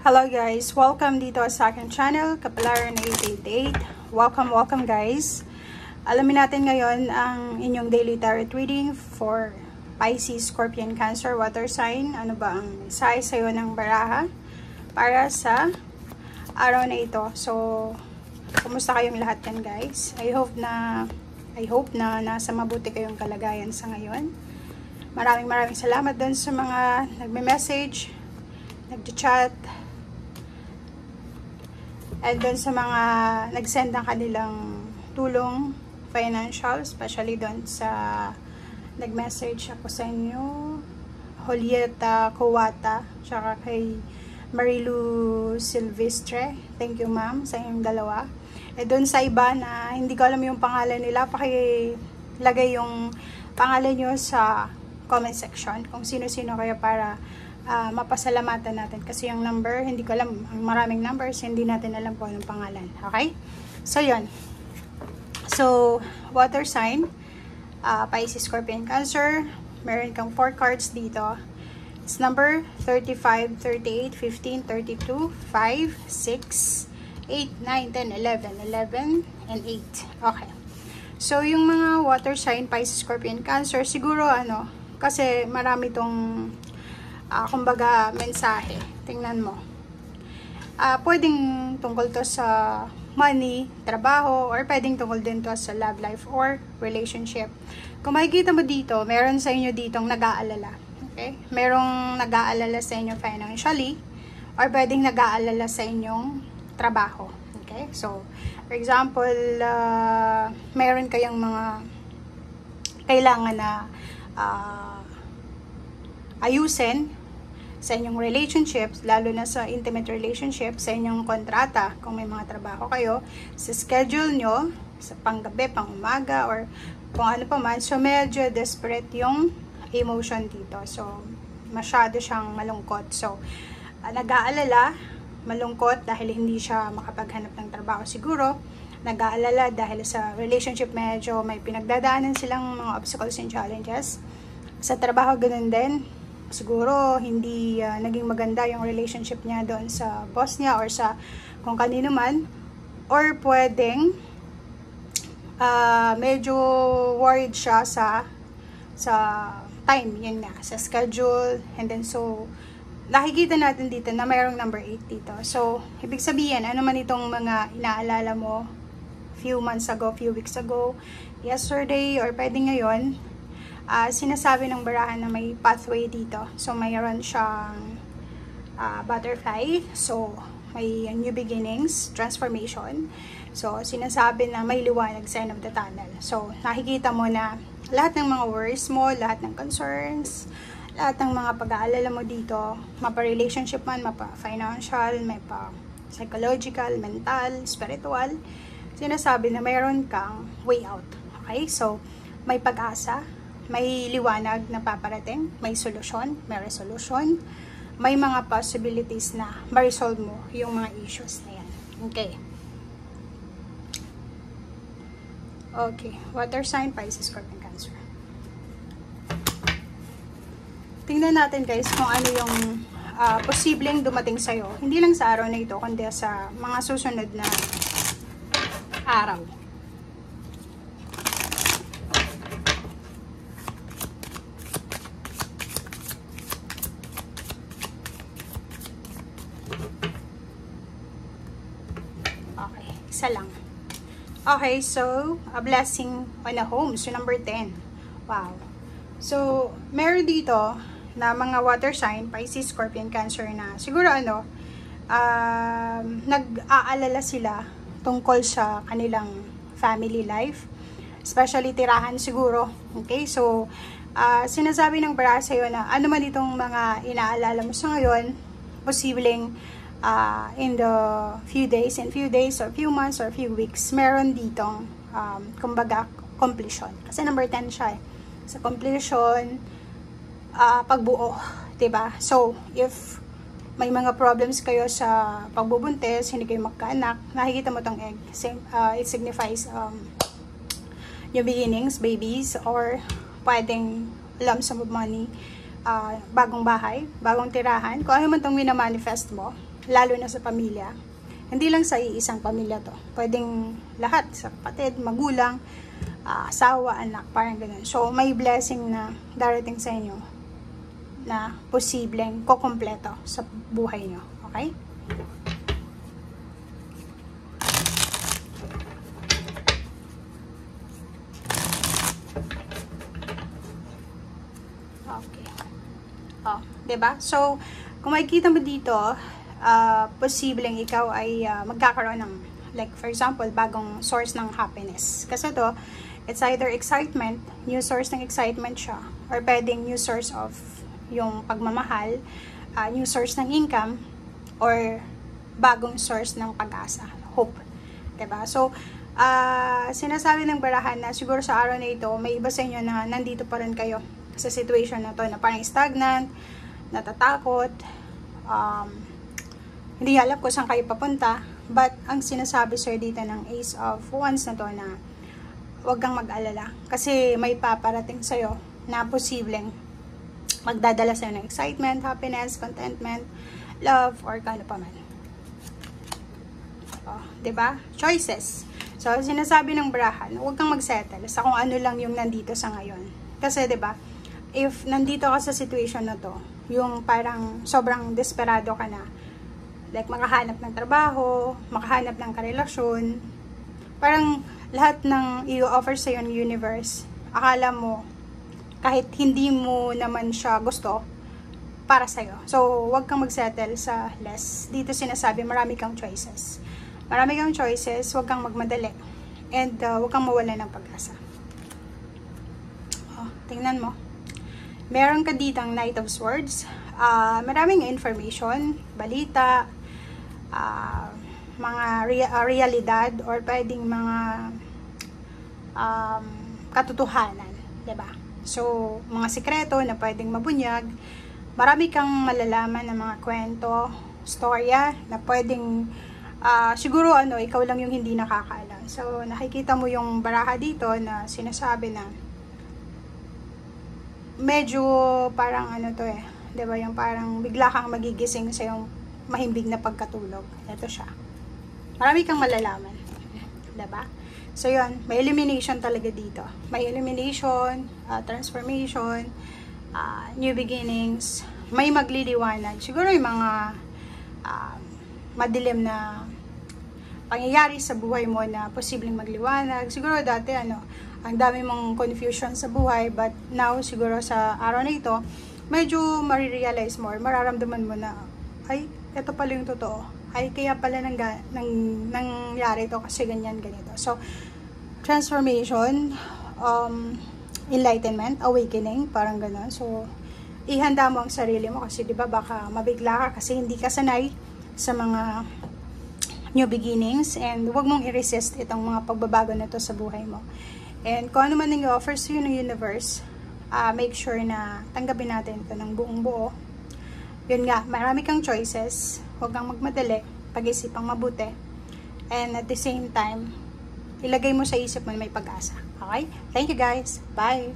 Hello guys, welcome dito sa aking channel, Kapalaran 888. Welcome guys. Alamin natin ngayon ang inyong daily tarot reading for Pisces, Scorpion, Cancer, Water sign. Ano ba ang sayo ng baraha para sa araw na ito? So, kumusta kayong lahat yan guys? I hope na nasa mabuti kayong kalagayan sa ngayon. Maraming salamat dun sa mga nagme-message, nagchat, and doon sa mga nag-send ng kanilang tulong financial, especially doon sa nag-message ako sa inyo, Julieta Kowata, tsaka kay Marilu Silvestre. Thank you ma'am sa inyong dalawa. E doon sa iba na hindi ko alam yung pangalan nila, pakilagay yung pangalan nyo sa comment section kung sino-sino kayo para mapasalamatan natin, kasi yung number, hindi ko alam, ang maraming numbers, hindi natin alam kung anong pangalan. Okay? So, yun. So, water sign, Pisces, Scorpion, Cancer, meron kang 4 cards dito. It's number 35, 38, 15, 32, 5, 6, 8, 9, 10, 11, 11, and 8. Okay. So, yung mga water sign, Pisces, Scorpion, Cancer, siguro, kasi marami tong kumbaga mensahe. Tingnan mo. Pwedeng tungkol to sa money, trabaho, or pwedeng tungkol din to sa love life or relationship. Kung makikita mo dito, meron sa inyo ditong nag-aalala. Okay? Merong nag-aalala sa inyo financially, or pwedeng nag-aalala sa inyong trabaho. Okay? So, for example, meron kayong mga kailangan na ayusin sa inyong relationships, lalo na sa intimate relationship, sa inyong kontrata, kung may mga trabaho kayo, sa schedule nyo, sa panggabi, pang umaga, or kung ano pa man. So, medyo desperate yung emotion dito. So, masyado siyang malungkot. So, nag-aalala, malungkot dahil hindi siya makapaghanap ng trabaho siguro. Nag-aalala dahil sa relationship medyo may pinagdadaanan silang mga obstacles and challenges. Sa trabaho, ganun din. Siguro hindi naging maganda yung relationship niya doon sa boss niya or sa kung kanino man, or pwedeng medyo worried siya sa time, yun nga, sa schedule. And then so nakikita natin dito na mayroong number 8 dito. So ibig sabihin, ano man itong mga inaalala mo few months ago, few weeks ago, yesterday, or pwedeng ngayon, sinasabi ng barahan na may pathway dito. So, mayroon siyang butterfly. So, may new beginnings, transformation. So, sinasabi na may liwanag sa end of the tunnel. So, nakikita mo na lahat ng mga worries mo, lahat ng concerns, lahat ng mga pag-aalala mo dito, mapa-relationship man, mapa-financial, mapa-psychological, mental, spiritual, sinasabi na mayroon kang way out. Okay? So, may pag-asa, may liwanag na paparating, may solusyon, may resolution, may mga possibilities na ma-resolve mo yung mga issues na yan. Okay. Okay. Water sign, Pisces, Scorpion, Cancer. Tingnan natin guys kung ano yung posibleng dumating sa'yo. Hindi lang sa araw na ito, kundi sa mga susunod na araw. Isa lang. Okay, so, a blessing on a home. So, number 10. Wow. So, meron dito na mga water sign, Pisces, Scorpion, Cancer na siguro nag-aalala sila tungkol sa kanilang family life. Especially tirahan siguro. Okay, so, sinasabi ng baraha sa'yo na ano man itong mga inaalala mo sa ngayon, posibleng in the few days or few months or few weeks, meron ditong kumbaga completion. Kasi number 10 siya eh. Sa completion, pagbuo, diba? So, if may mga problems kayo sa pagbubuntis, hindi kayo magkaanak, nakikita mo tong egg. It signifies new beginnings, babies, or pwedeng lump sum of money, bagong bahay, bagong tirahan, kung ano man itong minamanifest mo. lalo na sa pamilya. Hindi lang sa iisang pamilya to. Pwedeng lahat, sa kapatid, magulang, asawa, anak, parang ganun. So, may blessing na darating sa inyo na posibleng kukumpleto sa buhay nyo. Okay? Okay. Oh, 'di ba? So, kung makikita mo dito, posibleng ikaw ay magkakaroon ng, like for example, bagong source ng happiness. Kasi to, it's either excitement, new source ng excitement siya, or pwedeng new source of yung pagmamahal, new source ng income, or bagong source ng pag-asa, hope. 'Di ba? So, sinasabi ng barahan na siguro sa araw na ito, may iba sa inyo na nandito pa rin kayo sa situation na to, na parang stagnant, natatakot, hindi alam kung saan kayo papunta. But ang sinasabi sir dito ng Ace of Wands na to, na huwag kang mag-alala kasi may paparating sa'yo na posibleng magdadala sa'yo ng excitement, happiness, contentment, love, or kano pa man. Diba? Choices. So, sinasabi ng barahan, huwag kang mag-settle sa kung ano lang yung nandito sa ngayon. Kasi, diba, if nandito ka sa situation na to, yung parang sobrang desperado ka na, like makahanap ng trabaho, makahanap ng karelasyon, parang lahat ng i-offer sa'yo ng universe, akala mo, kahit hindi mo naman siya gusto, para sa'yo. So, huwag kang mag-settle sa less. Dito sinasabi, marami kang choices. Marami kang choices, huwag kang magmadali. And huwag kang mawala ng pag-asa. Tingnan mo. Meron ka ditang Knight of Swords. Maraming information, balita, mga realidad, or pwedeng mga katotohanan, diba? So, mga sikreto na pwedeng mabunyag. Marami kang malalaman ng mga kwento, storya, na pwedeng siguro ikaw lang yung hindi nakakaalam. So, nakikita mo yung baraha dito na sinasabi na medyo parang diba, yung parang bigla kang magigising sa yung mahimbing na pagkatulog. Ito siya. Marami kang malalaman. Diba? So, yun. May elimination talaga dito. May elimination, transformation, new beginnings. May magliliwanag. Siguro yung mga madilim na pangyayari sa buhay mo na posibleng magliwanag. Siguro dati, ang dami mong confusion sa buhay, but now, siguro sa araw na ito, medyo marirealize mo, or mararamdaman mo na, ay, ito pala yung totoo. Ay, kaya pala nangyari ito kasi ganyan, ganito. So, transformation, enlightenment, awakening, parang gano'n. So, ihanda mo ang sarili mo kasi, di ba, baka mabigla ka kasi hindi ka sanay sa mga new beginnings, and huwag mong i-resist itong mga pagbabago na to sa buhay mo. And kung ano man yung offer sa'yo ng universe, make sure na tanggapin natin ito ng buong buo. Yun nga, marami kang choices, huwag kang magmadali, pag-isipang mabuti, and at the same time, ilagay mo sa isip mo na may pag-asa. Okay? Thank you guys. Bye!